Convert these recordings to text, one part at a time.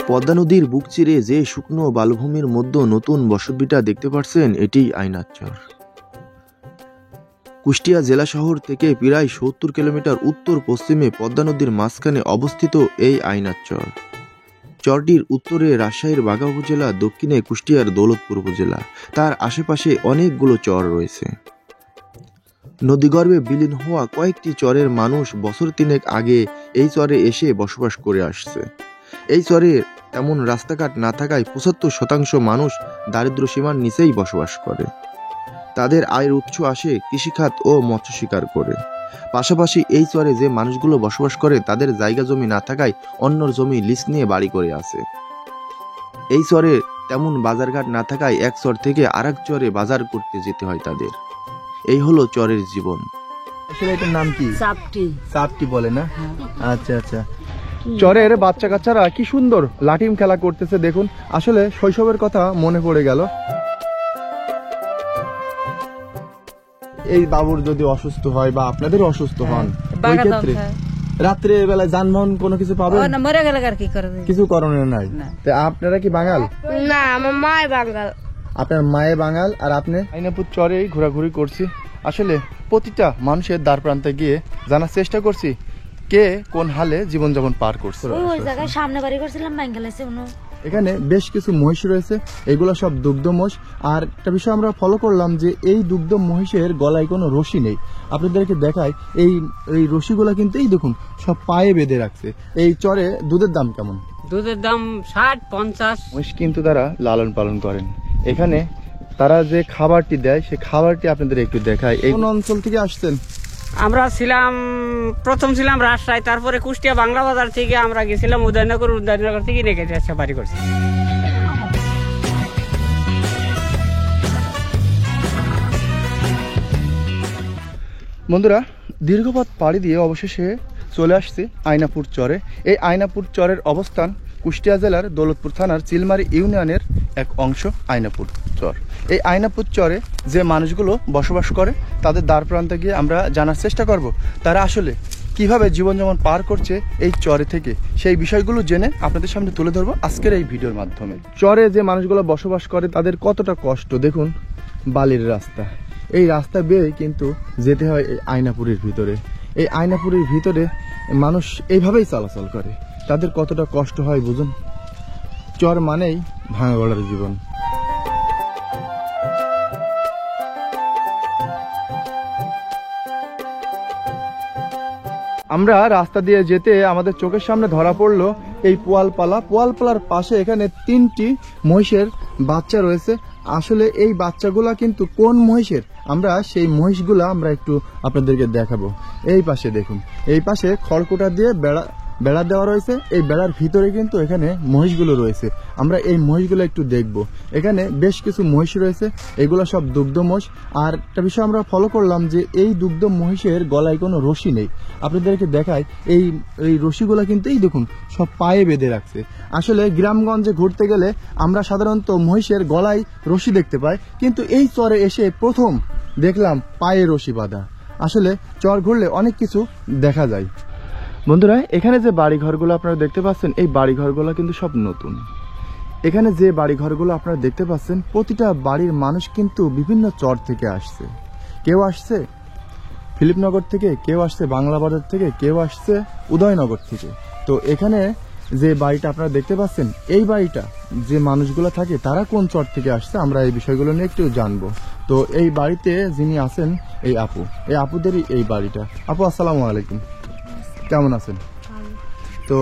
পদ্মা নদীর বুক চিরে যে শুকনো বালুভূমির মধ্যে নতুন বসতভিটা দেখতে পাচ্ছেন, এটিই আয়নার চর। কুষ্টিয়া জেলা শহর থেকে প্রায় ৭০ কিলোমিটার উত্তর পশ্চিমে পদ্মা নদীর মাঝখানে অবস্থিত এই আয়নার চর। চরটির উত্তরে রাজশাহীর বাঘা উপজেলা, দক্ষিণে কুষ্টিয়ার দৌলতপুর উপজেলা। তার আশেপাশে অনেকগুলো চর রয়েছে। নদীগর্ভে বিলীন হওয়া কয়েকটি চরের মানুষ বছর ৩ আগে এই চরে এসে বসবাস করে আসছে। এই চরে তেমন রাস্তাঘাট না থাকায় ৭৫% মানুষ দারিদ্র্য সীমার নিচেই বসবাস করে। তাদের আয়ের উৎস আসে কৃষিখাত ও মৎস্য শিকার করে। পাশাপাশি এই চরে যে মানুষগুলো বসবাস করে তাদের জায়গা জমি না থাকায় অন্যর জমি লিজ নিয়ে বাড়ি করে আছে। এই চরে তেমন বাজারঘাট না থাকায় এক চর থেকে আরেক চরে বাজার করতে যেতে হয় তাদের। এই হলো চরের জীবন। আসলে এটার নাম কি? চাপটি। চাপটি বলে না? আচ্ছা আচ্ছা। চরের বাচ্চা কাচ্চারা কি সুন্দর লাঠিম খেলা করতেছে দেখুন। আসলে শৈশবের কথা মনে পড়ে গেল। এই বাবুর যদি অসুস্থ হয় বা আপনাদের অসুস্থ হন, ওই ক্ষেত্রে রাত্রে বেলা যানবাহন কোনো কিছু পাবেন? মরে গেলে আর কি করবে? কিছু করণীয় নাই। তো আপনারা কি বাঙাল? না, আমার মায় বাঙাল। আপনার মায়ে বাঙাল আর আপনি? আইনাপুর চরেই ঘোরাঘুরি করছি। আসলে প্রতিটা মানুষের দ্বার প্রান্তে গিয়ে জানার চেষ্টা করছি কে কোন হালে জীবনযাপন পার করছে। ওই জায়গায় সামনে বাড়ি করছিলাম, বাঙ্গালাইছে উনো। এখানে বেশ কিছু মহিষ রয়েছে, এগুলো সব দুগ্ধ মহিষ। আর একটা বিষয় আমরা ফলো করলাম যে এই দুগ্ধ মহিষের গলায় কোনো রশি নেই। আপনাদেরকে দেখাই, এই রশিগুলো কিন্তু এই দেখুন সব পায়ে বেঁধে রাখছে। এই চরে দুধের দাম কেমন? দুধের দাম ৬০-৫০। মহিষ কিন্তু তারা লালন পালন করেন। এখানে তারা যে খাবারটি দেয় সে খাবারটি আপনাদের একটু দেখায়। এই কোন অঞ্চল থেকে আসছেন? আমরা প্রথম ছিলাম রাজশাহী, তারপরে কুষ্টিয়া বাংলা বাজার থেকে আমরা গেছিলাম উদয়নগর থেকে রেখেছি আচ্ছা বাড়ি করছি। বন্ধুরা, দীর্ঘপথ পাড়ি দিয়ে অবশেষে চলে আসছি আয়নাপুর চরে। এই আয়নাপুর চরের অবস্থান কুষ্টিয়া জেলার দৌলতপুর থানার চিলমারি ইউনিয়নের এক অংশ আয়নাপুর চর। এই আয়নাপুর চরে যে মানুষগুলো বসবাস করে তাদের দ্বার প্রান্তে গিয়ে আমরা জানার চেষ্টা করব তারা আসলে কিভাবে জীবনযাপন পার করছে এই চরে থেকে। সেই বিষয়গুলো জেনে আপনাদের সামনে তুলে ধরবো আজকের এই ভিডিওর মাধ্যমে। চরে যে মানুষগুলো বসবাস করে তাদের কতটা কষ্ট দেখুন। বালির রাস্তা, এই রাস্তা বেয়ে কিন্তু যেতে হয় এই আয়নাপুরের ভিতরে। এই আয়নাপুরের ভিতরে মানুষ এইভাবেই চলাচল করে, তাদের কতটা কষ্ট হয় বুঝুন। চর মানেই ভাঙা গড়ার জীবন। আমরা রাস্তা দিয়ে যেতে আমাদের চোখের সামনে ধরা পড়লো এই পোয়ালপালার পাশে এখানে 3টি মহিষের বাচ্চা রয়েছে। আসলে এই বাচ্চাগুলা কিন্তু কোন মহিষের, আমরা সেই মহিষগুলা আমরা একটু আপনাদেরকে দেখাবো। এই পাশে দেখুন, এই পাশে খড়কুটা দিয়ে বেড়া দেওয়া রয়েছে। এই বেড়ার ভিতরে কিন্তু এখানে মহিষগুলো রয়েছে। আমরা এই মহিষগুলো একটু দেখব। এখানে বেশ কিছু মহিষ রয়েছে, এগুলো সব দুগ্ধ মহিষ। আর একটা বিষয় আমরা ফলো করলাম যে এই দুগ্ধ মহিষের গলায় কোনো রশি নেই। আপনাদেরকে দেখায় এই রশিগুলো কিন্তু এই দেখুন সব পায়ে বেঁধে রাখছে। আসলে গ্রামগঞ্জে ঘুরতে গেলে আমরা সাধারণত মহিষের গলায় রশি দেখতে পাই, কিন্তু এই চরে এসে প্রথম দেখলাম পায়ে রশি বাঁধা। আসলে চর ঘুরলে অনেক কিছু দেখা যায়। বন্ধুরা, এখানে যে বাড়িঘরগুলো আপনারা দেখতে পাচ্ছেন এই বাড়িঘরগুলো কিন্তু সব নতুন। এখানে যে বাড়িঘরগুলো আপনারা দেখতে পাচ্ছেন প্রতিটা বাড়ির মানুষ কিন্তু বিভিন্ন চর থেকে আসছে। কেউ আসছে ফিলিপনগর থেকে, কেউ আসছে বাংলা বাজার থেকে, কেউ আসছে উদয়নগর থেকে। তো এখানে যে বাড়িটা আপনারা দেখতে পাচ্ছেন এই বাড়িটা যে মানুষগুলো থাকে তারা কোন চর থেকে আসছে আমরা এই বিষয়গুলো নিয়ে একটু জানবো। তো এই বাড়িতে যিনি আছেন এই আপু, এই আপুদেরই এই বাড়িটা। আপু আসসালামু আলাইকুম, কেমন আছেন? তো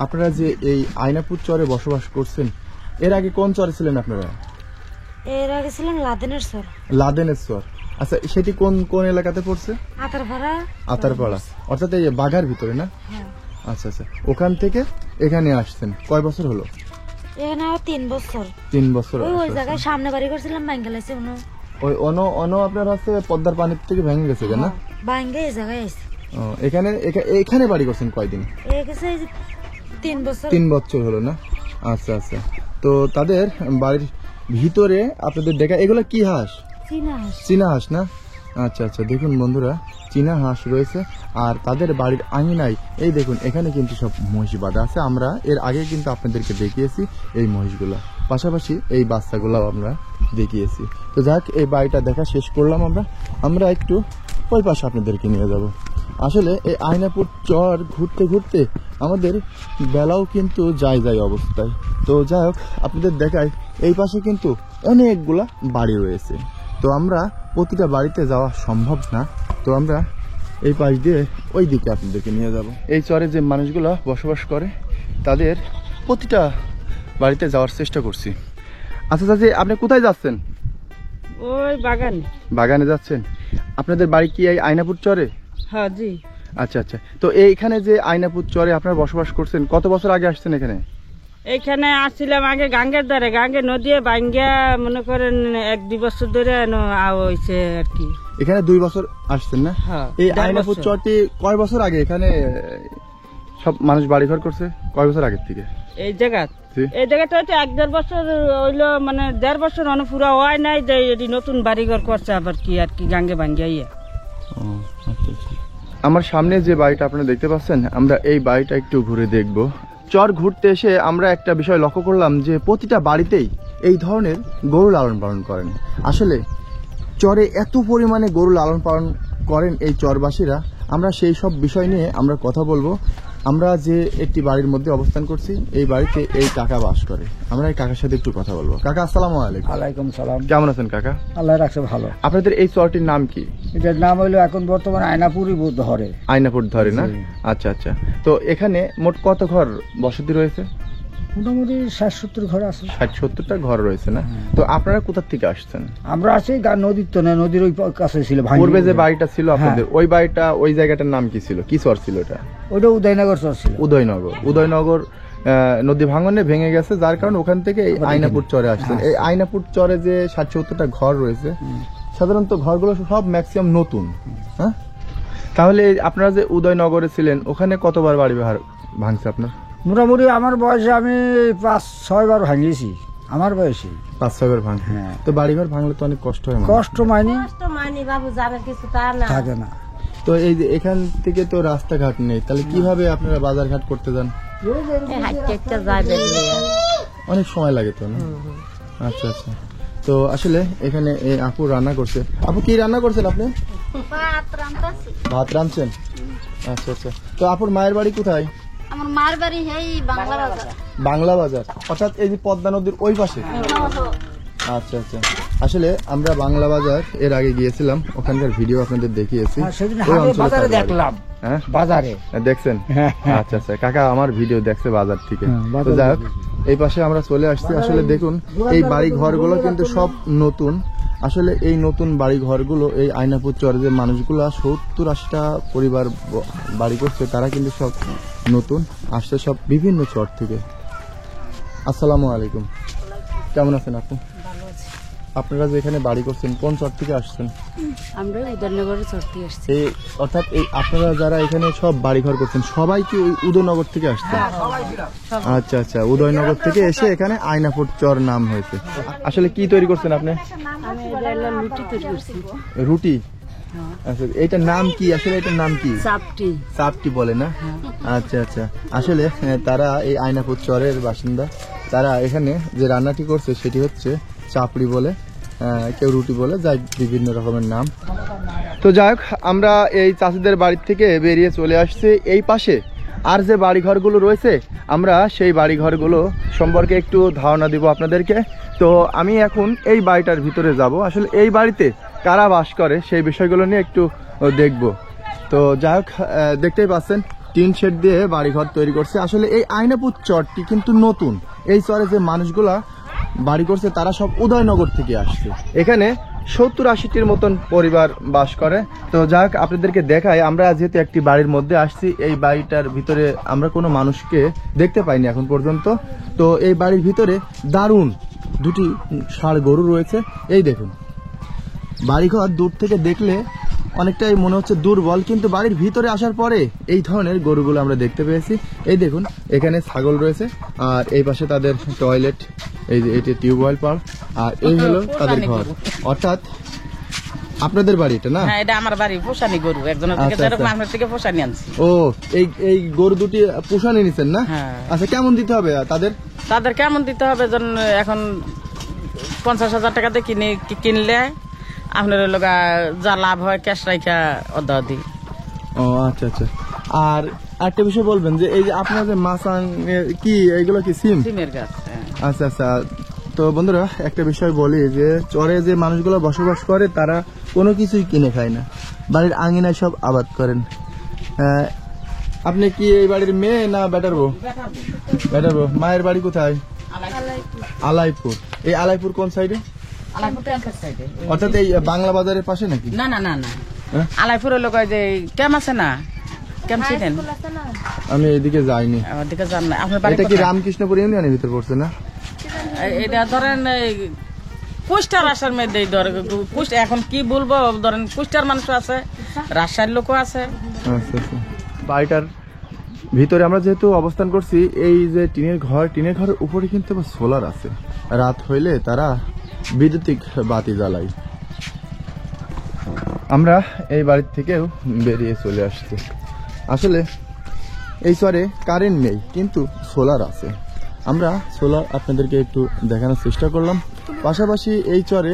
আপনারা যে এই আয়নাপুর চরে বসবাস করছেন, এর আগে কোন চরে ছিলেন আপনারা? এর আগে ছিলাম লাদেনের চর। লাদেনের চর, আচ্ছা সেটি কোন কোন এলাকাতে পড়ছে? আতারপাড়া, অর্থাৎ এই বাঘার ভিতরে না? আচ্ছা আচ্ছা, ওখান থেকে এখানে আসছেন কয় বছর হলো? এখানে 3 বছর। 3 বছর। ওই জায়গায় সামনে বাড়ি করছিলাম, বাঙ্গালাইছে উনো। ওই অনো আপনার হচ্ছে পদ্মার পানির থেকে ভেঙে গেছে কেন? বাঙ্গে এই জায়গায় আছে। এখানে বাড়ি করছেন কয়দিন? 3 বছর। 3 বছর হলো না? আচ্ছা আচ্ছা। তো তাদের বাড়ির ভিতরে আপনাদের দেখা, এগুলো কি হাঁস? চীনা হাঁস। চীনা হাঁস না? আচ্ছা আচ্ছা, দেখুন বন্ধুরা, চীনা হাঁস রয়েছে আর তাদের বাড়ির আঙিনায় এই দেখুন এখানে কিন্তু সব মহিষ বাঁধা আছে। আমরা এর আগে কিন্তু আপনাদেরকে দেখিয়েছি এই মহিষগুলা, পাশাপাশি এই বাচ্চাগুলাও আমরা দেখিয়েছি। তো যাক, এই বাড়িটা দেখা শেষ করলাম। আমরা একটু ওই পাশে আপনাদেরকে নিয়ে যাব। আসলে এই আয়নাপুর চর ঘুরতে ঘুরতে আমাদের বেলাও কিন্তু যায় অবস্থায়। তো যাই হোক, আপনাদের দেখায় এই পাশে কিন্তু অনেকগুলা বাড়ি রয়েছে। তো আমরা প্রতিটা বাড়িতে যাওয়া সম্ভব না, তো আমরা এই পাশ দিয়ে ওই দিকে আপনাদেরকে নিয়ে যাব। এই চরে যে মানুষগুলো বসবাস করে তাদের প্রতিটা বাড়িতে যাওয়ার চেষ্টা করছি। আচ্ছা চাচি, আপনি কোথায় যাচ্ছেন? ওই বাগান। বাগানে যাচ্ছেন? আপনাদের বাড়ি কি এই আয়নাপুর চরে? হ্যাঁ জি। আচ্ছা আচ্ছা, তো এইখানে যে আয়নাপুর চরে আপনারা বসবাস করছেন, কত বছর আগে আসছেন এখানে? এইখানে আসছিলাম আগে গাঙ্গের ধারে, গাঙ্গে নদী ভাঙ্গিয়া মনে করেন 1-2 বছর ধরে হয়েছে আর কি। এখানে 2 বছর আসছেন না? হ্যাঁ। এই আয়নাপুর চরটি কয় বছর আগে এখানে সব মানুষ বাড়িঘর করছে? কয় বছর আগের থেকে এই জায়গাটা হচ্ছে 1-1.5 বছর হইলো, মানে 1.5 বছর পুরা হয় নাই যে এটি নতুন বাড়িঘর করছে আবার কি আর কি গাঙ্গে ভাঙ্গিয়া। আমার সামনে যে বাড়িটা আপনারা দেখতে পাচ্ছেন, আমরা এই বাড়িটা একটু ঘুরে দেখব। চর ঘুরতে এসে আমরা একটা বিষয় লক্ষ্য করলাম যে প্রতিটা বাড়িতেই এই ধরনের গরু লালন পালন করেন। আসলে চরে এত পরিমাণে গরু লালন পালন করেন এই চরবাসীরা, আমরা সেই সব বিষয় নিয়ে আমরা কথা বলবো। আমরা যে একটি বাড়ির মধ্যে অবস্থান করছি, এই বাড়িতে এই কাকা বাস করে। আমরা এই কাকার সাথে একটু কথা বলবো। কাকা, আসসালামু আলাইকুম। ওয়ালাইকুম সালাম। কেমন আছেন কাকা? আল্লাহ রাখছে ভালো। আপনাদের এই চরটির নাম কি? এটার নাম হইলো এখন বর্তমানে আয়নাপুরই ধরে। আয়নাপুর ধরে না? আচ্ছা আচ্ছা, তো এখানে মোট কত ঘর বসতি রয়েছে? মোটামুটি 60-70 ঘর আছে। 60-70টা ঘর রয়েছে না? তো আপনারা কোথা থেকে আসছেন? আমরা আছি নদীর তো না, নদীর ওই কাছে ছিল। পূর্বে যে বাড়িটা ছিল আপনাদের, ওই বাড়িটা, ওই জায়গাটার নাম কি ছিল? কি চর ছিল এটা? ওইটা উদয়নগর চর ছিল। উদয়নগর নদী ভাঙনে ভেঙে গেছে, যার কারণে ওখান থেকে এই আয়নাপুর চরে আসছেন। এই আয়নাপুর চরে যে 60-70টা ঘর রয়েছে, সাধারণত ঘরগুলো সব ম্যাক্সিমাম নতুন। হ্যাঁ, তাহলে আপনারা যে উদয়নগরে ছিলেন, ওখানে কতবার বাড়ি ভাঙছে আপনার? মোটামুটি আমার বয়সে আমি 5-6 বার ভাঙিয়েছি। আমার বয়সে 5-6 বার ভাঙছে। তো বাড়িঘর ভাঙলে তো অনেক কষ্ট হয়। কষ্ট মাইনি বাবু জানার কিছু তা না থাকে না। তো এই যে এখান থেকে তো রাস্তাঘাট নেই, তাহলে কিভাবে আপনারা বাজার ঘাট করতে যান? অনেক সময় লাগে তো না? আচ্ছা আচ্ছা, তো আসলে এখানে আপু রান্না করছে। আপু, কি রান্না করছেন আপনি? ভাত রাঁধছেন? আচ্ছা আচ্ছা, তো আপুর মায়ের বাড়ি কোথায়? আমার মার বাড়ি এই বাংলা বাজার। বাংলা বাজার, অর্থাৎ এই যে পদ্মা নদীর ওই পাশে? আচ্ছা আচ্ছা, আসলে আমরা বাংলা বাজার এর আগে গিয়েছিলাম, ওখানকার ভিডিও আপনাদের দেখিয়েছি। দেখলাম বাজারে, দেখছেন? আচ্ছা আচ্ছা, কাকা আমার ভিডিও দেখছে বাজার থেকে। তো যাই হোক, এই পাশে আমরা চলে আসছি। আসলে দেখুন, এই বাড়ি ঘরগুলো কিন্তু সব নতুন। আসলে এই নতুন বাড়ি ঘরগুলো এই আয়নাপুর চরে যে মানুষগুলা 70-80টা পরিবার বাড়ি করছে, তারা কিন্তু সব নতুন আসছে, সব বিভিন্ন চর থেকে। আসসালামু আলাইকুম, কেমন আছেন আপু? আপনারা যে এখানে বাড়ি করছেন, কোন চর থেকে আসছেন? আমরা উদয়নগরের চর থেকে আসছি। এই অর্থাৎ এই আপনারা যারা এখানে সব বাড়ি ঘর করছেন, সবাই কি ওই উদয়নগর থেকে আসছেন? আচ্ছা আচ্ছা, উদয়নগর থেকে এসে এখানে আয়নাপুর চর নাম হয়েছে। আসলে কি তৈরি করছেন আপনি? রুটি তৈরি করছি। রুটি? আচ্ছা, এটার নাম কি? আসলে এটার নাম কি? চাপটি। চাপটি বলে না? আচ্ছা আচ্ছা, আসলে তারা এই আয়নাপুর চরের বাসিন্দা। তারা এখানে যে রান্নাটি করছে সেটি হচ্ছে চাপড়ি বলে, কেউ রুটি বলে, যাই বিভিন্ন রকমের নাম। তো যাই হোক, আমরা এই চাষিদের বাড়ি থেকে বেরিয়ে চলে আসছি। এই পাশে আর যে বাড়িঘরগুলো রয়েছে, আমরা সেই বাড়িঘরগুলো সম্পর্কে একটু ধারণা দিব আপনাদেরকে। তো আমি এখন এই বাড়িটার ভিতরে যাব। আসলে এই বাড়িতে কারা বাস করে সেই বিষয়গুলো নিয়ে একটু দেখব। তো যাই হোক, দেখতেই পাচ্ছেন টিন শেড দিয়ে বাড়িঘর তৈরি করছে। আসলে এই আয়নাপুর চরটি কিন্তু নতুন। এই চরে যে মানুষগুলা বাড়ি করছে তারা সব উদয়নগর থেকে আসছে। এখানে 70-80টির মতন পরিবার বাস করে। তো যাক, আপনাদেরকে দেখাই, আমরা যেহেতু একটি বাড়ির মধ্যে আসছি, এই বাড়িটার ভিতরে আমরা কোনো মানুষকে দেখতে পাইনি এখন পর্যন্ত। তো এই বাড়ির ভিতরে দারুণ 2টি ষাঁড় গরু রয়েছে। এই দেখুন, বাড়িঘর দূর থেকে দেখলে অনেকটাই মনে হচ্ছে দুর্বল, কিন্তু বাড়ির ভিতরে আসার পরে এই ধরনের গরুগুলো আমরা দেখতে পেয়েছি। এই দেখুন, এখানে ছাগল রয়েছে, আর এই পাশে তাদের টয়লেট, এই যে এটি টিউবওয়েল পার, আর এই হলো তাদের ঘর। অর্থাৎ আপনাদের বাড়ি এটা না? হ্যাঁ, এটা আমার বাড়ি পোষানি গরু, একজনের থেকে আচ্ছা, যেরকম আচ্ছা। আপনার থেকে পোষানি আনছি। ও এই গরু দুটি পোষানি নিছেন না? হ্যাঁ। আচ্ছা, কেমন দিতে হবে তাদের? তাদের কেমন দিতে হবে, যেন এখন 50,000 টাকাতে কিনলে আপনার লগা যা লাভ হয় ক্যাশ রাইখা অর্ধা দিই। ও আচ্ছা আচ্ছা। আর একটা বিষয় বলবেন যে এই যে আপনার যে মাছাং কি এইগুলো কি সিম? সিমের গাছ। হ্যাঁ। আচ্ছা আচ্ছা। তো বন্ধুরা, একটা বিষয় বলি যে চরে যে মানুষগুলো বসবাস করে তারা কোনো কিছুই কিনে খায় না, বাড়ির আঙিনায় সব আবাদ করেন। আপনি কি এই বাড়ির মেয়ে না বেটার বউ? বেটার বউ। মায়ের বাড়ি কোথায়? আলাইপুর। এই আলাইপুর কোন সাইডে? অর্থাৎ এই বাংলা বাজারের পাশে নাকি? না না না না, হ্যাঁ? আলাইপুরের লোক যে ক্যাম্প আছে না, ক্যাম্প ছিলেন? আমি এদিকে যাইনি। আমার দিকে যান না। আপনার বাড়ি এটা কি কোথায়? রামকৃষ্ণপুর ইউনিয়নের ভিতর পড়ছে না? এটা ধরেন কুষ্টার আসার মধ্যে এখন কি বলবো, ধরেন কুষ্টার মানুষ আছে, রাজশাহীর লোকও আছে। আচ্ছা আচ্ছা। বাড়িটার ভিতরে আমরা যেহেতু অবস্থান করছি, এই যে টিনের ঘরের উপরে কিন্তু সোলার আছে। রাত হইলে তারা বৈদ্যুতিক বাতি জ্বালায়। আমরা এই বাড়ির থেকেও বেরিয়ে চলে আসছি। আসলে এই চরে কারেন্ট নেই, কিন্তু সোলার আছে। আমরা সোলার আপনাদেরকে একটু দেখানোর চেষ্টা করলাম। পাশাপাশি এই চরে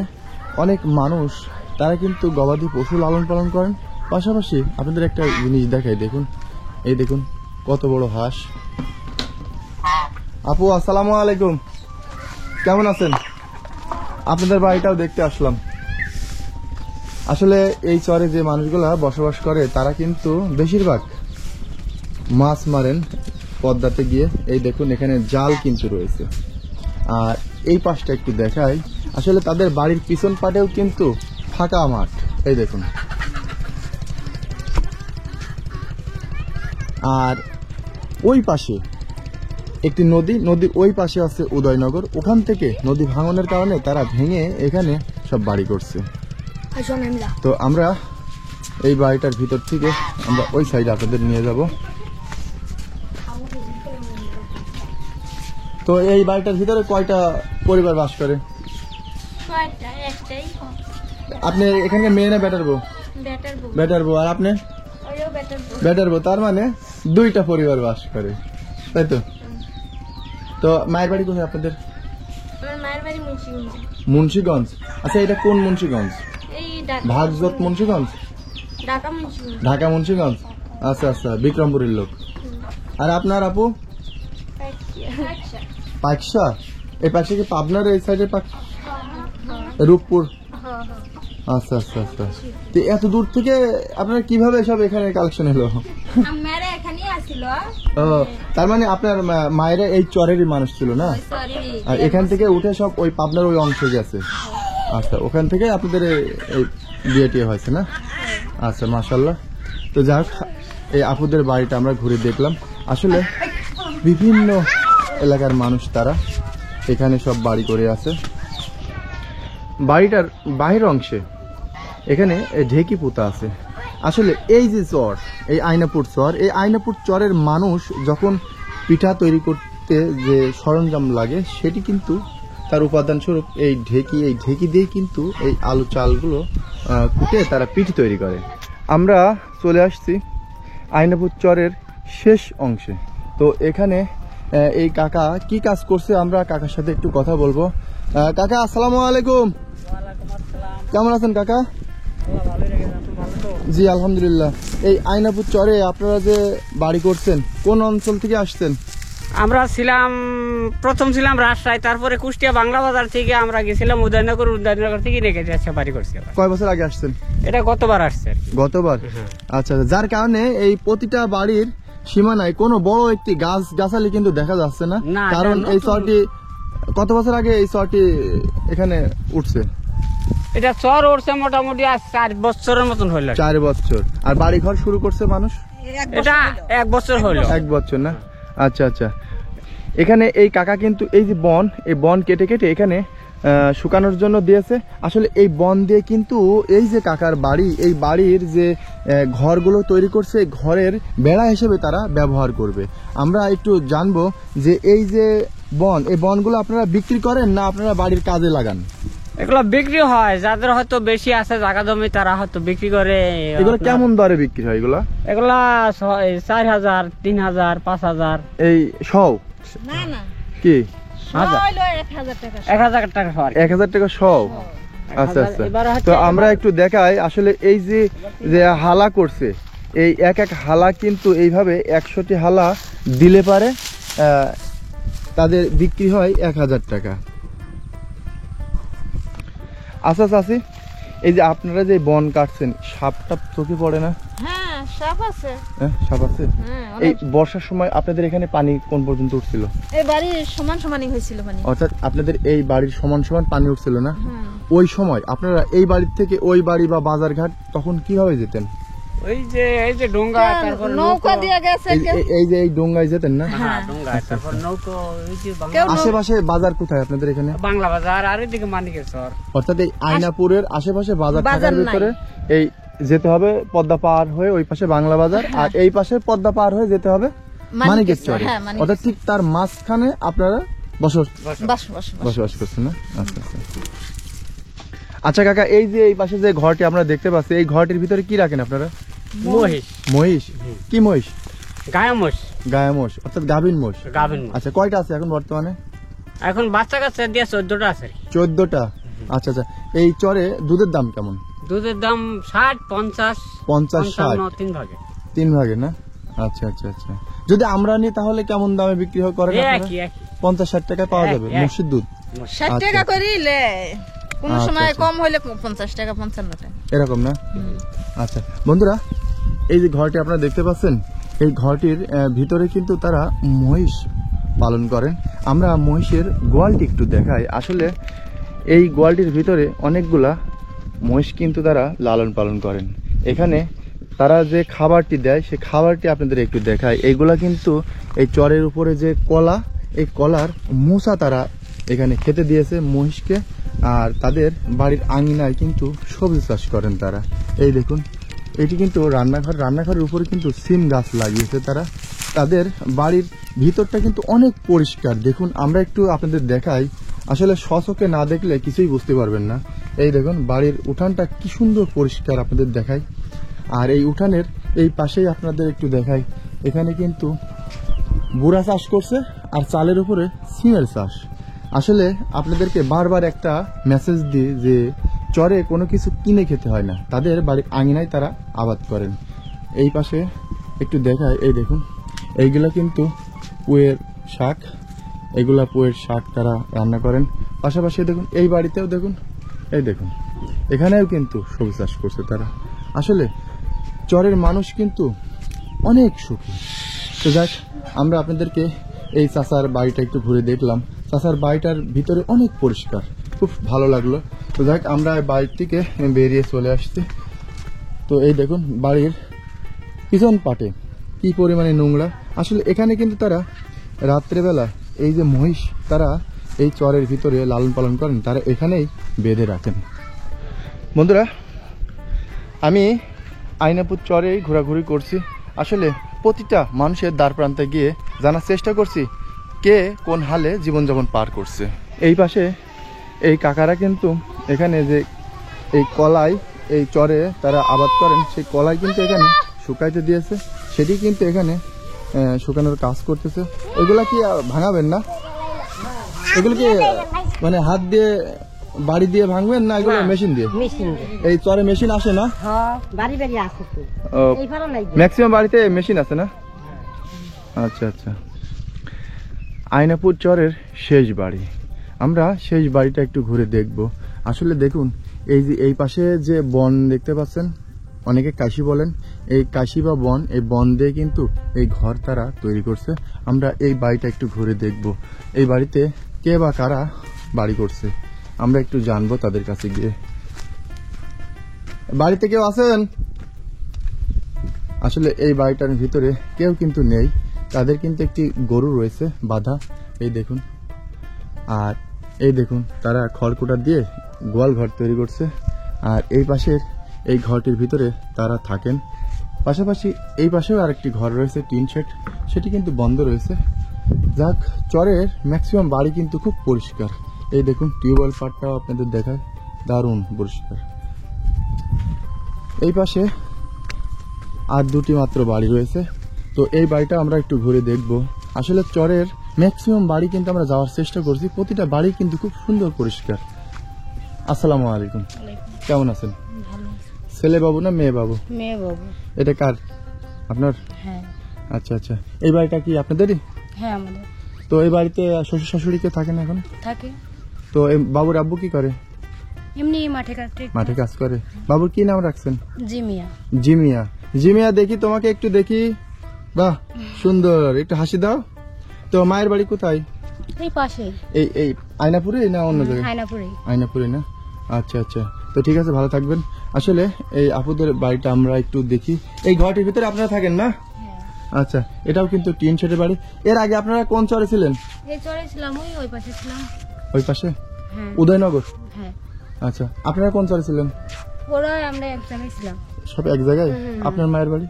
অনেক মানুষ তারা কিন্তু গবাদি পশু লালন পালন করেন। পাশাপাশি আপনাদের একটা জিনিস দেখাই, দেখুন, এই দেখুন কত বড় হাঁস। আপু, আসসালামু আলাইকুম, কেমন আছেন? আপনাদের বাড়িটাও দেখতে আসলাম। আসলে এই চরে যে মানুষগুলা বসবাস করে তারা কিন্তু বেশিরভাগ মাছ মারেন পদ্মাতে গিয়ে। এই দেখুন এখানে জাল কিন্তু রয়েছে। আর এই পাশটা একটু দেখাই, আসলে তাদের বাড়ির পিছন পাটেও কিন্তু ফাঁকা মাঠ। এই দেখুন। আর ওই পাশে একটি নদীর ওই পাশে আছে উদয়নগর। ওখান থেকে নদী ভাঙনের কারণে তারা ভেঙে এখানে সব বাড়ি করছে। তো আমরা এই বাড়িটার ভিতর থেকে আমরা ওই সাইডে আপনাদের নিয়ে যাব। তো এই বাড়িটার ভিতরে কয়টা পরিবার বাস করে? আপনি এখানে মেয়ে না বেটার বউ? বেটার বউ। আর আপনি? বেটার বউ। তার মানে 2টা পরিবার বাস করে, তাই তো? তো মায়ের বাড়ি কোথায় আপনাদের? মুন্সিগঞ্জ। আচ্ছা, এটা কোন মুন্সিগঞ্জ? ভাগজত মুন্সিগঞ্জ? ঢাকা মুন্সিগঞ্জ। আচ্ছা আচ্ছা, বিক্রমপুরের লোক। আর আপনার আপু? পাকশা। এই পাশে কি পাবনার এই সাইডে? রূপপুর। আচ্ছা আচ্ছা আচ্ছা। তো এত দূর থেকে আপনার কিভাবে সব এখানে কালেকশন হলো? ও, তার মানে আপনার মায়েরা এই চরেরই মানুষ ছিল না? আর এখান থেকে উঠে সব ওই পাবনার ওই অংশে গেছে। আচ্ছা, ওখান থেকে আপনাদের এই বিয়ে টিয়ে হয়েছে না? আচ্ছা, মাশাআল্লাহ। তো যাক, এই আপুদের বাড়িটা আমরা ঘুরে দেখলাম। আসলে বিভিন্ন এলাকার মানুষ তারা এখানে সব বাড়ি করে আছে। বাড়িটার বাহির অংশে এখানে ঢেকি পোতা আছে। আসলে এই যে চর, এই আয়নাপুর চর, এই আয়নাপুর চরের মানুষ যখন পিঠা তৈরি করতে যে সরঞ্জাম লাগে সেটি কিন্তু তার উপাদান স্বরূপ এই ঢেকি দিয়ে কিন্তু এই আলু চালগুলো কুটে তারা পিঠা তৈরি করে। আমরা চলে আসছি আয়নাপুর চরের শেষ অংশে। তো এখানে এই কাকা কি কাজ করছে আমরা কাকার সাথে একটু কথা বলবো। কাকা, আসসালামু আলাইকুম। কেমন আছেন কাকা? জি আলহামদুলিল্লাহ। এই আয়নাপুর চরে আপনারা যে বাড়ি করছেন, কোন অঞ্চল থেকে আসছেন? আমরা প্রথম ছিলাম রাজশাহী, তারপরে কুষ্টিয়া বাংলা বাজার থেকে আমরা গেছিলাম উদয়নগর থেকে রেখে যাচ্ছে বাড়ি করছি। কয় বছর আগে আসছেন? এটা গতবার আসছে। গতবার? আচ্ছা, যার কারণে এই প্রতিটা বাড়ির সীমানায় কোনো বড় একটি গাছালি কিন্তু দেখা যাচ্ছে না। কারণ এই চরটি কত বছর আগে এই চরটি এখানে উঠছে? এটা চর উঠছে মোটামুটি 4 বছরের মতন হইল। 4 বছর। আর বাড়ি ঘর শুরু করছে মানুষ? এটা 1 বছর হইল। 1 বছর না? আচ্ছা আচ্ছা। এখানে এই কাকা কিন্তু এই যে এই বন কেটে কেটে এখানে শুকানোর জন্য দিয়েছে। আসলে এই বন দিয়ে কিন্তু এই যে কাকার বাড়ি, এই বাড়ির যে ঘরগুলো তৈরি করছে, ঘরের বেড়া হিসেবে তারা ব্যবহার করবে। আমরা একটু জানবো যে এই যে এই বনগুলো আপনারা বিক্রি করেন না আপনারা বাড়ির কাজে লাগান? এগুলো বিক্রি হয়, যাদের হয়তো বেশি আছে জায়গা জমি তারা হয়তো বিক্রি করে। এগুলো কেমন দরে বিক্রি হয় এগুলা? এগুলা 4,000, 3,000, 5,000। এই সব না না কি 1,000 টাকা 1,000 টাকা সর। 1,000 টাকা সব? আচ্ছা আচ্ছা। তো আমরা একটু দেখাই আসলে এই যে যে হালা করছে, এই এক এক হালা কিন্তু এইভাবে 100টি হালা দিলে পারে তাদের বিক্রি হয় 1,000 টাকা। আচ্ছা চাচি, এই যে আপনারা যে বন কাটছেন, সাপ টাপ চোখে পড়ে না? হ্যাঁ সাপ আছে। হ্যাঁ সাপ আছে। হ্যাঁ এই বর্ষার সময় আপনাদের এখানে পানি কোন পর্যন্ত উঠছিল? এই বাড়ি সমান সমানই হয়েছিল মানে। অর্থাৎ আপনাদের এই বাড়ির সমান সমান পানি উঠছিল না? হ্যাঁ ওই সময় আপনারা এই বাড়ির থেকে ওই বাড়ি বা বাজার ঘাট তখন কিভাবে যেতেন? এই যে ডোঙ্গা, তারপর নৌকা দিয়ে গেছে এই যে এই ডোঙ্গায় যেতেন না? হ্যাঁ ডোঙ্গা, তারপর নৌকো। এই যে কেউ আশেপাশে বাজার কোথায় আপনাদের এখানে? বাংলা বাজার আর এদিকে মানিকেশ্বর। অর্থাৎ এই আয়নাপুরের আশেপাশে বাজার বাজার থাকার নাই। ভিতরে এই যেতে হবে পদ্মা পার হয়ে ওই পাশে বাংলা বাজার, আর এই পাশে পদ্মা পার হয়ে যেতে হবে মানিকেশ্বরে। হ্যাঁ, মানিকেশ্বর। অর্থাৎ ঠিক তার মাঝখানে আপনারা বাস বসবাস করছেন না? আচ্ছা আচ্ছা। আচ্ছা কাকা, এই যে এই পাশে যে ঘরটি আমরা দেখতে পাচ্ছি, এই ঘরটির ভিতরে কি রাখেন আপনারা? মহিষ, মহিষ? কি মহিষ? গায়ে মোষ, গায়ে মোষ, অর্থাৎ গাভীন মোষ। গাভিন মোষ। আচ্ছা, কয়টা আছে এখন বর্তমানে? এখন বাচ্চা কাচ্চা দিয়ে 14টা আছে। 14টা। আচ্ছা আচ্ছা। এই চরে দুধের দাম কেমন? দুধের দাম 60, 50, 50, 60 3 ভাগে। 3 ভাগে না? আচ্ছা আচ্ছা আচ্ছা। যদি আমরা নিই তাহলে কেমন দামে বিক্রি করেন আপনারা? একই 50-60 টাকায় পাওয়া যাবে এক। মসজিদ দুধ? 60 টাকা করিলে কোন আচ্ছা, সময় আচ্ছা। কম হইলে 50 টাকা 55 টাকা এরকম না? আচ্ছা বন্ধুরা, এই যে ঘরটি আপনারা দেখতে পাচ্ছেন, এই ঘরটির ভিতরে কিন্তু তারা মহিষ পালন করেন। আমরা মহিষের গোয়ালটি একটু দেখাই। আসলে এই গোয়ালটির ভিতরে অনেকগুলা মহিষ কিন্তু তারা লালন পালন করেন। এখানে তারা যে খাবারটি দেয় সেই খাবারটি আপনাদের একটু দেখায়। এইগুলা কিন্তু এই চরের উপরে যে কলা, এই কলার মোচা তারা এখানে খেতে দিয়েছে মহিষকে। আর তাদের বাড়ির আঙিনায় কিন্তু সবজি চাষ করেন তারা। এই দেখুন, এটি কিন্তু রান্নাঘর, রান্নাঘরের উপরে কিন্তু সিম গাছ লাগিয়েছে তারা। তাদের বাড়ির ভিতরটা কিন্তু অনেক পরিষ্কার। দেখুন, আমরা একটু আপনাদের দেখাই, আসলে স্বচক্ষে না দেখলে কিছুই বুঝতে পারবেন না। এই দেখুন বাড়ির উঠানটা কি সুন্দর পরিষ্কার, আপনাদের দেখাই। আর এই উঠানের এই পাশেই আপনাদের একটু দেখাই, এখানে কিন্তু বুড়া চাষ করছে আর চালের উপরে সিমের চাষ। আসলে আপনাদেরকে বারবার একটা মেসেজ দিই যে চরে কোনো কিছু কিনে খেতে হয় না, তাদের বাড়ির আঙিনায় তারা আবাদ করেন। এই পাশে একটু দেখায়, এই দেখুন এইগুলা কিন্তু পুয়ের শাক, এগুলা পুয়ের শাক তারা রান্না করেন। পাশাপাশি দেখুন এই বাড়িতেও দেখুন, এই দেখুন এখানেও কিন্তু সবজি চাষ করছে তারা। আসলে চরের মানুষ কিন্তু অনেক সুখী। তো যাক, আমরা আপনাদেরকে এই চাচার বাড়িটা একটু ঘুরে দেখলাম। চাচার বাড়িটার ভিতরে অনেক পরিষ্কার, খুব ভালো লাগলো। তো যাক, আমরা বাড়ির থেকে বেরিয়ে চলে আসছি। তো এই দেখুন বাড়ির পিছন পাটে কি পরিমাণে নোংরা। আসলে এখানে কিন্তু তারা রাত্রেবেলা এই যে মহিষ তারা এই চরের ভিতরে লালন পালন করেন, তারা এখানেই বেঁধে রাখেন। বন্ধুরা, আমি আইনাপুর চরেই ঘোরাঘুরি করছি। আসলে প্রতিটা মানুষের দ্বার প্রান্তে গিয়ে জানার চেষ্টা করছি কে কোন হালে জীবনযাপন পার করছে। এই পাশে এই কাকারা কিন্তু এখানে যে এই কলাই এই চরে তারা আবাদ করেন, সেই কলাই কিন্তু এখানে শুকাইতে দিয়েছে, সেটি কিন্তু এখানে শুকানোর কাজ করতেছে। এগুলা কি ভাঙাবেন না? এগুলো কি মানে হাত দিয়ে বাড়ি দিয়ে ভাঙবেন না এগুলো মেশিন দিয়ে? এই চরে মেশিন আসে না? বাড়ি বাড়ি আছে তো এই ভালো লাগে। ম্যাক্সিমাম বাড়িতে মেশিন আছে না? আচ্ছা আচ্ছা। আইনাপুর চরের শেষ বাড়ি, আমরা শেষ বাড়িটা একটু ঘুরে দেখব। আসলে দেখুন এই যে এই পাশে যে বন দেখতে পাচ্ছেন, অনেকে কাশি বলেন, এই কাশি বা বন, এই বন দিয়ে কিন্তু এই ঘর তারা তৈরি করছে। আমরা এই বাড়িটা একটু ঘুরে দেখব, এই বাড়িতে কে বা কারা বাড়ি করছে আমরা একটু জানবো তাদের কাছে গিয়ে। বাড়িতে কেউ আছেন? আসলে এই বাড়িটার ভিতরে কেউ কিন্তু নেই, তাদের কিন্তু একটি গরু রয়েছে বাঁধা, এই দেখুন। আর এই দেখুন তারা খড়কুটা দিয়ে গোয়াল ঘর তৈরি করছে। আর এই পাশের এই ঘরটির ভিতরে তারা থাকেন। পাশাপাশি এই পাশেও আরেকটি ঘর রয়েছে টিন শেড, সেটি কিন্তু বন্ধ রয়েছে। যাক, চরের ম্যাক্সিমাম বাড়ি কিন্তু খুব পরিষ্কার। এই দেখুন টিউবওয়েল পাটটাও আপনাদের দেখায়, দারুণ পরিষ্কার। এই পাশে আর দুটি মাত্র বাড়ি রয়েছে। তো এই বাড়িটা আমরা একটু ঘুরে দেখব। আসলে চরের ম্যাক্সিমাম বাড়ি কিন্তু আমরা যাওয়ার চেষ্টা করছি, প্রতিটা বাড়ি কিন্তু খুব সুন্দর পরিষ্কার। আসসালামু আলাইকুম, কেমন আছেন? ছেলে বাবু না মেয়ে বাবু? মেয়ে বাবু। এটা কার? আপনার? হ্যাঁ। আচ্ছা আচ্ছা, এই বাড়িটা কি আপনাদেরই? হ্যাঁ আমাদের। তো এই বাড়িতে শ্বশুর শাশুড়ি কে থাকেন এখন? থাকে। তো এই বাবুর আব্বু কি করে? এমনি মাঠে কাটে। মাঠে কাজ করে। বাবুর কি নাম রাখছেন? জিমিয়া। জিমিয়া। জিমিয়া, দেখি তোমাকে একটু দেখি। বাহ সুন্দর, একটু হাসি দাও। তো মায়ের বাড়ি কোথায়? এই পাশে। এই এই আয়নাপুরে না অন্য জায়গায়? হায়নাপুরে। আয়নাপুরে না? আচ্ছা আচ্ছা, তো ঠিক আছে, ভালো থাকবেন। আসলে এই আপুদের বাড়িটা আমরা একটু দেখি। এই ঘরটির ভিতরে আপনারা থাকেন না? আচ্ছা, এটাও কিন্তু টিন শেডের বাড়ি। এর আগে আপনারা কোন চরে ছিলেন? এই চরে ছিলাম, ওই পাশে ছিলাম। ওই পাশে? হ্যাঁ। উদয়নগর? হ্যাঁ। আচ্ছা, আপনারা কোন চরে ছিলেন? ওরা আমরা এক জায়গায় ছিলাম। সব এক জায়গায়? আপনার মায়ের বাড়ি?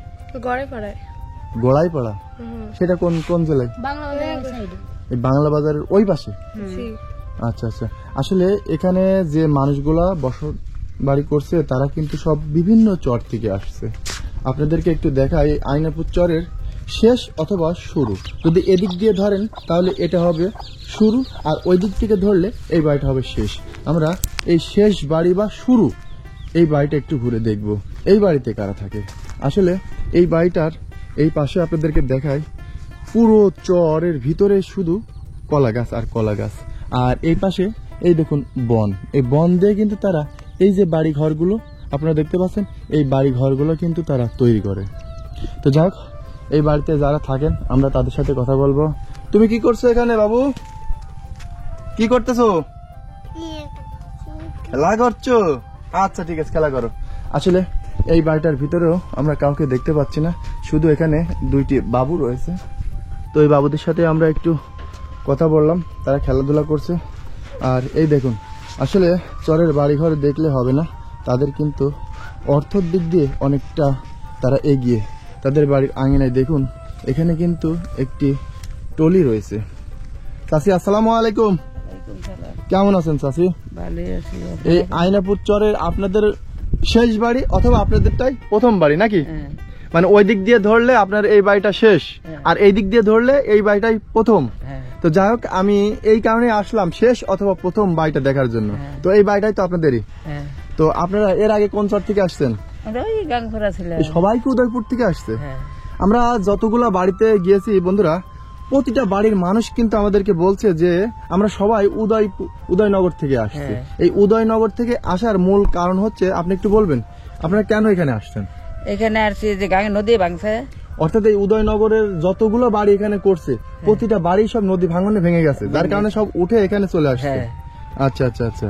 গড়ে পড়ায়। গোড়াই পাড়া? সেটা কোন কোন জেলায়? বাংলা বাজারের সাইডে। এই বাংলা বাজারের ওই পাশে? আচ্ছা আচ্ছা, আসলে এখানে যে মানুষগুলা বসত বাড়ি করছে তারা কিন্তু সব বিভিন্ন চর থেকে আসছে। আপনাদেরকে একটু দেখাই আয়নাপুর চরের শেষ অথবা শুরু। যদি এদিক দিয়ে ধরেন তাহলে এটা হবে শুরু, আর ওই দিক থেকে ধরলে এই বাড়িটা হবে শেষ। আমরা এই শেষ বাড়ি বা শুরু এই বাড়িটা একটু ঘুরে দেখব। এই বাড়িতে কারা থাকে। আসলে এই বাড়িটার এই পাশে আপনাদেরকে দেখাই, পুরো চরের ভিতরে শুধু কলা গাছ আর কলা গাছ, আর এই পাশে এই দেখুন বন। এই বন দিয়ে কিন্তু তারা এই যে বাড়ি ঘরগুলো আপনারা দেখতে পাচ্ছেন, এই বাড়ি ঘরগুলো কিন্তু তারা তৈরি করে। তো যাক, এই বাড়িতে যারা থাকেন আমরা তাদের সাথে কথা বলবো। তুমি কি করছো এখানে বাবু? কি করতেছো? খেলা করছো? আচ্ছা ঠিক আছে, খেলা করো। আসলে এই বাড়িটার ভিতরেও আমরা কাউকে দেখতে পাচ্ছি না, শুধু এখানে দুইটি বাবু রয়েছে। তো এই বাবুদের সাথে আমরা একটু কথা বললাম, তারা খেলাধুলা করছে। আর এই দেখুন, আসলে চরের বাড়িঘর দেখলে হবে না, তাদের কিন্তু অর্থের দিক দিয়ে অনেকটা তারা এগিয়ে। তাদের বাড়ির আঙিনায় দেখুন, এখানে কিন্তু একটি টলি রয়েছে। চাচি আসসালামু আলাইকুম, কেমন আছেন চাচি? এই আয়নাপুর চরের আপনাদের শেষ বাড়ি অথবা আপনাদেরটাই প্রথম বাড়ি নাকি? মানে ওই দিক দিয়ে ধরলে আপনার এই বাড়িটা শেষ, আর এই দিক দিয়ে ধরলে এই বাড়িটাই প্রথম। তো যাই হোক, আমি এই কারণে আসলাম শেষ অথবা প্রথম বাড়িটা দেখার জন্য। তো এই বাড়িটাই তো আপনাদেরই। তো আপনারা এর আগে কোন চর থেকে আসছেন? সবাই কি উদয়পুর থেকে আসছে? আমরা যতগুলা বাড়িতে গিয়েছি বন্ধুরা, প্রতিটা বাড়ির মানুষ কিন্তু আমাদেরকে বলছে যে আমরা সবাই উদয়নগর থেকে আসছি। এই উদয়নগর থেকে আসার মূল কারণ হচ্ছে, আপনি একটু বলবেন আপনারা কেন এখানে আসছেন? এখানে আসছি যে গাঙে নদী ভাঙছে। অর্থাৎ এই উদয়নগরের যতগুলো বাড়ি এখানে করছে, প্রতিটা বাড়ি সব নদী ভাঙনে ভেঙে গেছে, যার কারণে সব উঠে এখানে চলে আসছে। আচ্ছা আচ্ছা আচ্ছা,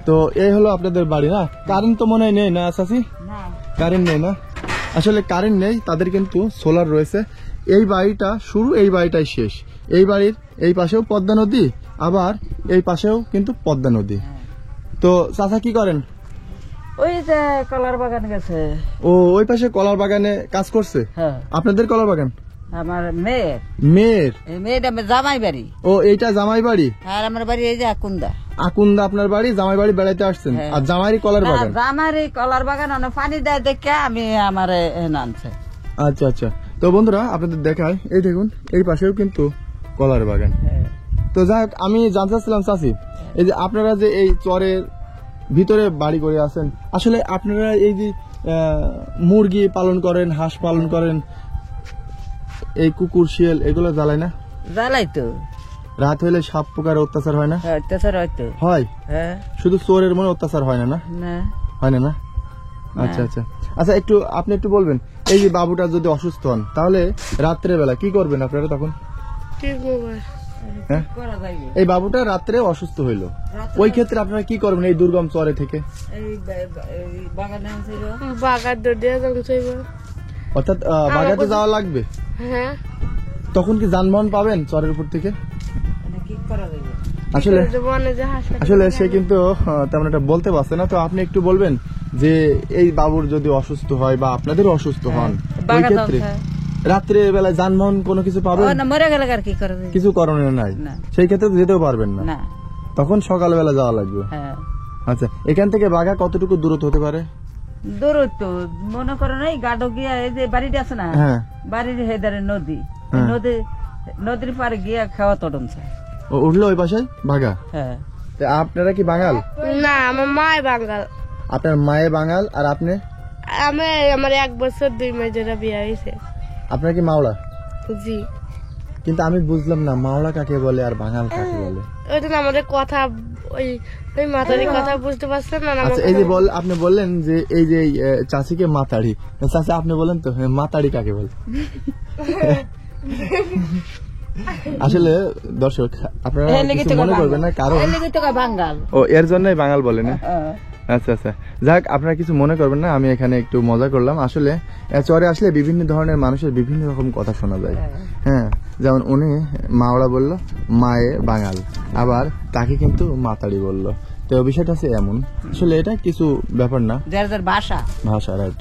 তো এই হলো আপনাদের বাড়ি না? কারেন্ট তো মনে হয় নেই না চাচি? কারেন্ট নেই না? আসলে কারেন্ট নেই, তাদের কিন্তু সোলার রয়েছে। এই বাড়িটা শুরু, এই বাড়িটাই শেষ। এই বাড়ির এই পাশেও পদ্মা নদী, আবার এই পাশেও কিন্তু পদ্মা নদী। তো চাচা কি করেন? ওই যে কলার বাগান গেছে। ও, ওই পাশে কলার বাগানে কাজ করছে? আপনাদের কলার বাগান? আমার মেয়ের। মেয়ের? মেয়েটা জামাই বাড়ি। ও, এইটা জামাই বাড়ি? আর আমার বাড়ি এই যে আকুন্দা। আকুন্দা আপনার বাড়ি, জামাই বাড়ি বেড়াইতে আসছেন। আর জামাইরি কলার বাগান? জামাইরি কলার বাগান পানি দেয় দেখে আমি আমার আনছে। আচ্ছা আচ্ছা, তো বন্ধুরা আপনাদের দেখায়, এই দেখুন এই পাশেও কিন্তু কলার বাগান। তো যাই হোক, আমি জানতে চাচ্ছিলাম চাচি, এই যে আপনারা যে এই চরের ভিতরে বাড়ি করে আছেন, আসলে আপনারা এই যে মুরগি পালন করেন, হাঁস পালন করেন, এই কুকুর শিয়াল এগুলো জ্বালায় না? জ্বালাই তো। রাত হলে সাপ পোকার অত্যাচার হয় না? অত্যাচার হয়তো হয়। শুধু চোরের মনে অত্যাচার হয় না? না হয় না? না, আচ্ছা আচ্ছা আচ্ছা, একটু আপনি একটু বলবেন, এই যে বাবুটা যদি অসুস্থ হন তাহলে রাত্রে বেলা কি করবেন আপনারা তখন? এই বাবুটা রাত্রে অসুস্থ হইলো, ওই ক্ষেত্রে আপনারা কি করবেন এই দুর্গম চরে থেকে? অর্থাৎ বাগাতে যাওয়া লাগবে। তখন কি যানবাহন পাবেন চরের উপর থেকে? আসলে আসলে সে কিন্তু তেমন একটা বলতে পারছে না। তো আপনি একটু বলবেন যে এই বাবুর যদি অসুস্থ হয় বা আপনাদেরও অসুস্থ হন, ওই ক্ষেত্রে রাত্রে বেলায় যানবাহন কোনো কিছু পাবেন? মরে গেলে আর কি করবে? কিছু করণীয় নাই, সেই ক্ষেত্রে যেতেও পারবেন না। তখন সকালবেলা যাওয়া লাগবে। হ্যাঁ আচ্ছা, এখান থেকে বাঘা কতটুকু দূরত্ব হতে পারে? দূরত্ব মনে করেন এই গাডো গিয়া এই যে বাড়িটা আছে না, হ্যাঁ বাড়ির হেদারে নদী, হ্যাঁ। নদীর পারে গিয়া খাওয়া তরণ চায়। ও উঠলো ওই পাশে বাঘা। হ্যাঁ তা আপনারা কি বাঙাল? না, আমার মায় বাঙাল। আপনার মায়ে বাঙাল আর আপনি? আমার 1 বছর 2 মাস ধরে বিয়ে হয়েছে। আপনার কি মাওলা? জি। কিন্তু আমি বুঝলাম না মাওলা কাকে বলে আর বাঙাল কাকে বলে। ওইটা না আমাদের কথা, ওই মাতারি কথা বুঝতে পারছেন না? আচ্ছা, এই যে আপনি বললেন যে এই যে চাষিকে মাতাড়ি, চাষি আপনি বলেন তো মাতাড়ি কাকে বলে? আসলে দর্শক আপনারা কিছু মনে করবেন না, কারণ বাঙ্গাল। ও এর জন্যই বাঙাল বলে না। আচ্ছা আচ্ছা, যাক আপনারা কিছু মনে করবেন না, আমি এখানে একটু মজা করলাম। আসলে চরে আসলে বিভিন্ন ধরনের মানুষের বিভিন্ন রকম কথা শোনা যায়। হ্যাঁ, যেমন উনি মাওড়া বলল, মায়ে বাঙাল, আবার তাকে কিন্তু মাতাড়ি বলল। তো বিষয়টা আছে এমন, আসলে এটা কিছু ব্যাপার না, যার যার ভাষা। ভাষা, রাইট।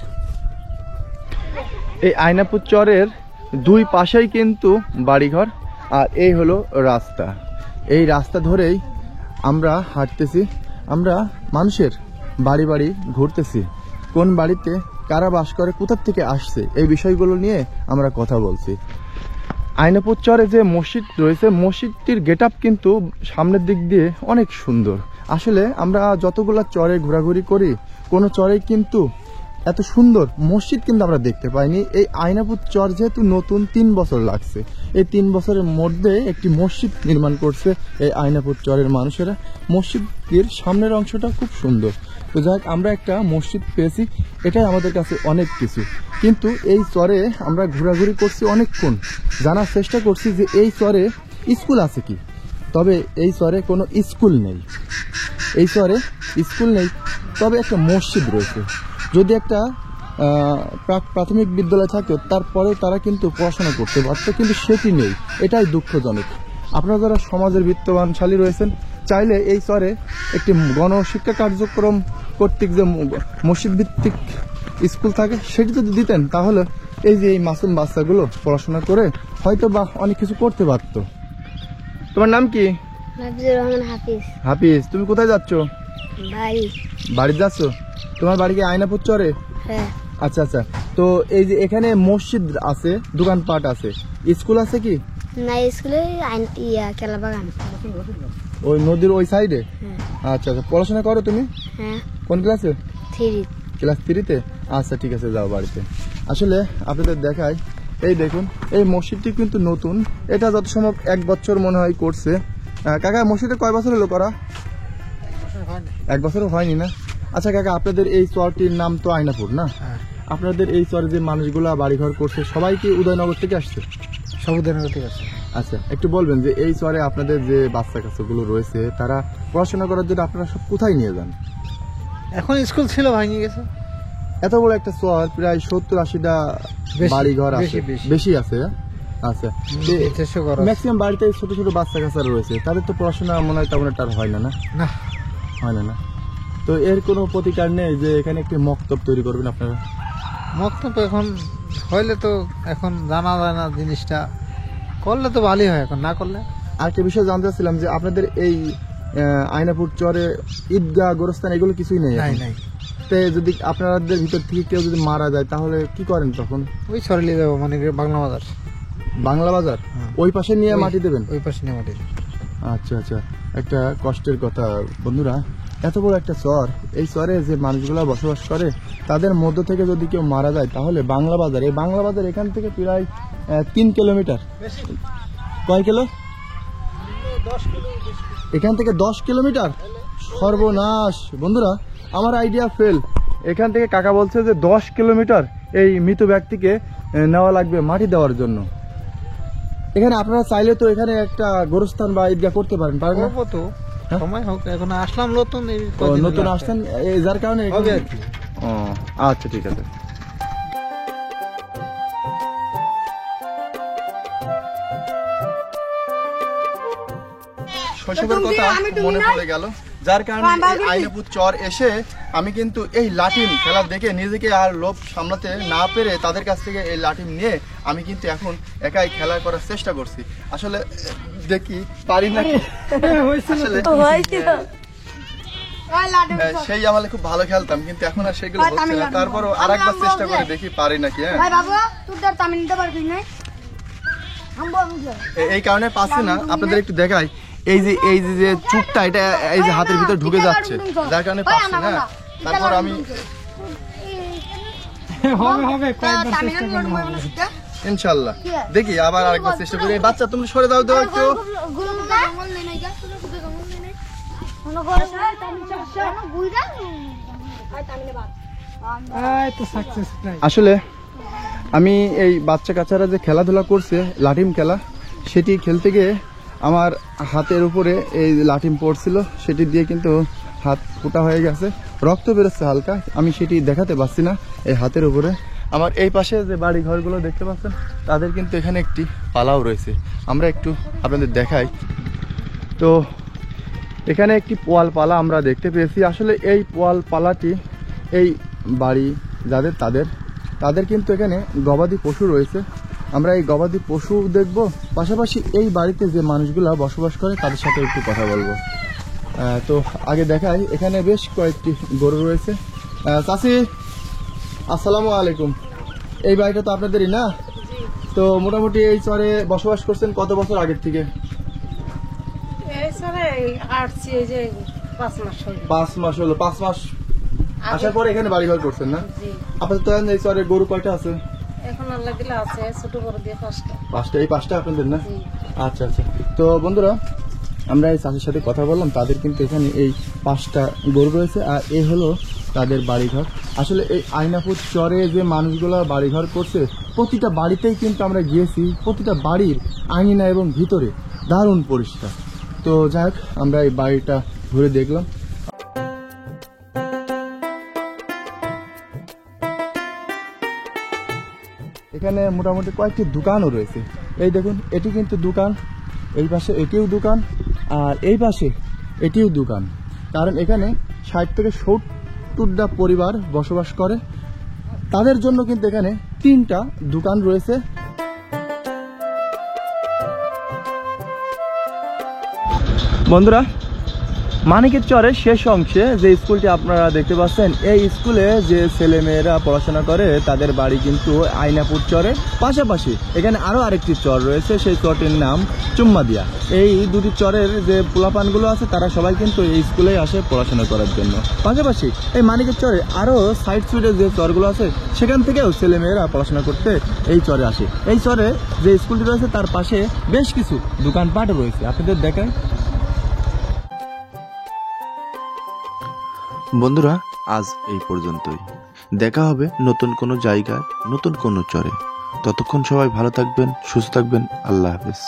এই আয়নাপুর চরের 2 পাশেই কিন্তু বাড়িঘর, আর এই হলো রাস্তা। এই রাস্তা ধরেই আমরা হাঁটতেছি, আমরা মানুষের বাড়ি বাড়ি ঘুরতেছি, কোন বাড়িতে কারা বাস করে, কোথা থেকে আসছে, এই বিষয়গুলো নিয়ে আমরা কথা বলছি। আয়নাপুর চরে যে মসজিদ রয়েছে, মসজিদটির গেটআপ কিন্তু সামনের দিক দিয়ে অনেক সুন্দর। আসলে আমরা যতগুলো চরে ঘোরাঘুরি করি, কোনো চরেই কিন্তু এত সুন্দর মসজিদ কিন্তু আমরা দেখতে পাইনি। এই আয়নাপুর চর যেহেতু নতুন, 3 বছর লাগছে, এই 3 বছরের মধ্যে একটি মসজিদ নির্মাণ করছে এই আয়নাপুর চরের মানুষেরা। মসজিদের সামনের অংশটা খুব সুন্দর। তো যাই হোক, আমরা একটা মসজিদ পেয়েছি, এটাই আমাদের কাছে অনেক কিছু। কিন্তু এই চরে আমরা ঘোরাঘুরি করছি অনেকক্ষণ, জানার চেষ্টা করছি যে এই চরে স্কুল আছে কি। তবে এই চরে কোনো স্কুল নেই, এই চরে স্কুল নেই, তবে একটা মসজিদ রয়েছে। যদি একটা প্রাথমিক বিদ্যালয় থাকতো, তারপরেও তারা কিন্তু পড়াশোনা করতে পারতো, কিন্তু সেটি নেই, এটাই দুঃখজনক। আপনারা যারা সমাজের বিত্তবানশালী রয়েছেন, চাইলে এই চরে একটি গণশিক্ষা কার্যক্রম কর্তৃক যে মসজিদ ভিত্তিক স্কুল থাকে, সেটি যদি দিতেন, তাহলে এই যে এই মাসুম বাচ্চাগুলো পড়াশোনা করে হয়তো বা অনেক কিছু করতে পারতো। তোমার নাম কি? হাফিজ। হাফিজ, তুমি কোথায় যাচ্ছ? বাড়ি যাচ্ছ? তোমার বাড়ি কি আয়নাপুর চরে? হ্যাঁ। আচ্ছা আচ্ছা, তো এই যে এখানে মসজিদ আছে, দোকানপাট আছে, স্কুল আছে কি? না, স্কুলে খেলা বাগান। ওই নদীর ওই সাইডে? আচ্ছা আচ্ছা, পড়াশোনা করো তুমি? হ্যাঁ। কোন ক্লাসে? 3। ক্লাস 3-তে? আচ্ছা ঠিক আছে, যাও বাড়িতে। আসলে আপনাদের দেখাই, এই দেখুন এই মসজিদটি কিন্তু নতুন, এটা যত সম্ভব 1 বছর মনে হয় করছে। কাকা, মসজিদে কয় বছর হলো করা? 1 বছরও হয়নি না? আচ্ছা কাকা, আপনাদের এই চরটির নাম তো আয়নাপুর না? আপনাদের এই চরে যে মানুষগুলা বাড়িঘর করছে, সবাই কি উদয়নগর থেকে আসছে? সব উদয়নগর থেকে আসছে। আচ্ছা, একটু বলবেন যে এই চরে আপনাদের যে বাচ্চা কাচ্চাগুলো রয়েছে, তারা পড়াশোনা করার জন্য আপনারা সব কোথায় নিয়ে যান? এখন স্কুল ছিল, ভেঙে গেছে। এত বড় একটা চর, প্রায় 70-80টা বাড়িঘর আছে, বেশি আছে। আচ্ছা, ম্যাক্সিমাম বাড়িতে ছোট ছোট বাচ্চা কাচ্চা রয়েছে, তাদের তো পড়াশোনা মনে হয় তেমন একটা হয় না? না, হয় না। তো এর কোনো প্রতিকার নেই যে এখানে একটি মক্তব তৈরি করবেন আপনারা? মক্তব এখন হইলে তো এখন জানা যায় না, জিনিসটা করলে তো ভালোই হয়, এখন না করলে। আরেকটা বিষয় জানতে চাচ্ছিলাম যে আপনাদের এই আয়নাপুর চরে ঈদগাহ, গোরস্থান এগুলো কিছুই নেই? নাই। তো যদি আপনাদের ভিতর থেকে কেউ যদি মারা যায়, তাহলে কি করেন তখন? ওই চরে নিয়ে যাবো, মানে বাংলা বাজার। বাংলা বাজার ওই পাশে নিয়ে মাটি দেবেন? ওই পাশে নিয়ে মাটি। আচ্ছা আচ্ছা, একটা কষ্টের কথা বন্ধুরা, এত বড় একটা চর, এই চরে যে মানুষগুলো বসবাস করে, তাদের মধ্য থেকে যদি কেউ মারা যায়, তাহলে বাংলা বাজার, এই বাংলা বাজার এখান থেকে প্রায় 3 কিলোমিটার। কয় কিলো? 10 কিলো। এখান থেকে 10 কিলোমিটার? সর্বনাশ বন্ধুরা, আমার আইডিয়া ফেল। এখান থেকে কাকা বলছে যে 10 কিলোমিটার এই মৃত ব্যক্তিকে নেওয়া লাগবে মাটি দেওয়ার জন্য। এখানে আপনারা চাইলে তো এখানে একটা গোরস্থান বা ঈদগাহ করতে পারেন, পারেন না? তো সময় হোক, এখন আসলাম নতুন, নতুন আসছেন, যার কারণে হবে আর কি। ও আচ্ছা ঠিক আছে। শৈশবের কথা মনে পড়ে গেল, যার কারণে এই আয়নাপুর চর এসে আমি কিন্তু এই লাঠিম খেলা দেখে নিজেকে আর লোভ সামলাতে না পেরে তাদের কাছ থেকে এই লাঠিম নিয়ে আমি কিন্তু এখন একাই খেলা করার চেষ্টা করছি। আসলে দেখি পারি নাকি আসলে সেই আমলে খুব ভালো খেলতাম, কিন্তু এখন আর সেগুলো হচ্ছে না। তারপরও আরেকবার চেষ্টা করে দেখি পারি নাকি। হ্যাঁ, এই কারণে পাচ্ছি না। আপনাদের একটু দেখাই, এই যে চুপটা এটা এই যে হাতের ভিতর ঢুকে যাচ্ছে, যার কারণে পাচ্ছি না। তারপর আমি ইনশাল্লাহ দেখি আবার আরেকবার চেষ্টা করি। বাচ্চা তুমি সরে দাও দাও একটু। আসলে আমি এই বাচ্চা কাচ্চারা যে খেলাধুলা করছে লাঠিম খেলা, সেটি খেলতে গিয়ে আমার হাতের উপরে এই লাঠিম পড়ছিল, সেটি দিয়ে কিন্তু হাত ফোটা হয়ে গেছে, রক্ত বেরোচ্ছে হালকা। আমি সেটি দেখাতে পারছি না এই হাতের উপরে। আমার এই পাশে যে বাড়ি ঘরগুলো দেখতে পাচ্ছেন, তাদের কিন্তু এখানে একটি পালাও রয়েছে, আমরা একটু আপনাদের দেখাই। তো এখানে একটি পোয়াল পালা আমরা দেখতে পেয়েছি। আসলে এই পোয়াল পালাটি এই বাড়ি যাদের তাদের কিন্তু এখানে গবাদি পশু রয়েছে। আমরা এই গবাদি পশু দেখব, পাশাপাশি এই বাড়িতে যে মানুষগুলো বসবাস করে তাদের সাথে একটু কথা বলবো। তো আগে দেখাই, এখানে বেশ কয়েকটি গরু রয়েছে। চাচি আসসালামু আলাইকুম, এই বাড়িটা তো আপনাদেরই না? তো মোটামুটি এই চরে বসবাস করছেন কত বছর আগের থেকে? 5 মাস হলো। 5 মাস আসার পরে এখানে বাড়ি ঘর করছেন না? আপনাদের তো এই চরে গরু কয়টা আছে? এখন আল্লাহ দিলে আছে ছোট বড় দিয়ে 5টা। এই 5টা আপনাদের না? আচ্ছা আচ্ছা। তো বন্ধুরা, আমরা এই চাষির সাথে কথা বললাম, তাদের কিন্তু এখানে এই 5টা গরু রয়েছে, আর এই হলো তাদের বাড়িঘর। আসলে এই আইনাপুর চরে যে মানুষগুলো বাড়িঘর করছে, প্রতিটা বাড়িতেই কিন্তু আমরা গিয়েছি, প্রতিটা বাড়ির আঙিনা এবং ভিতরে দারুণ পরিষ্কার। তো যাই হোক, আমরা এই বাড়িটা ঘুরে দেখলাম। এখানে মোটামুটি কয়েকটি দোকানও রয়েছে। এই দেখুন, এটি কিন্তু দোকান, এই পাশে এটিও দোকান, আর এই পাশে এটিও দোকান। কারণ এখানে 60 থেকে 70টা পরিবার বসবাস করে, তাদের জন্য কিন্তু এখানে 3টা দোকান রয়েছে। বন্ধুরা, মানিকের চরের শেষ অংশে যে স্কুলটি আপনারা দেখতে পাচ্ছেন, এই স্কুলে যে ছেলে মেয়েরা পড়াশোনা করে তাদের বাড়ি কিন্তু আইনাপুর চরে। পাশাপাশি এখানে আরও আরেকটি চর রয়েছে, সেই চরটির নাম চুম্মাদিয়া। এই দুটি চরের যে পোলাপানগুলো আছে তারা সবাই কিন্তু এই স্কুলেই আসে পড়াশোনা করার জন্য। পাশাপাশি এই মানিকের চরে আরও সাইড সুইডের যে চরগুলো আছে, সেখান থেকেও ছেলে মেয়েরা পড়াশোনা করতে এই চরে আসে। এই চরে যে স্কুলটি রয়েছে তার পাশে বেশ কিছু দোকানপাট রয়েছে, আপনাদের দেখায়। বন্ধুরা, আজ এই পর্যন্তই। দেখা হবে নতুন কোনো জায়গায়, নতুন কোনো চরে। ততক্ষণ সবাই ভালো থাকবেন, সুস্থ থাকবেন। আল্লাহ হাফেজ।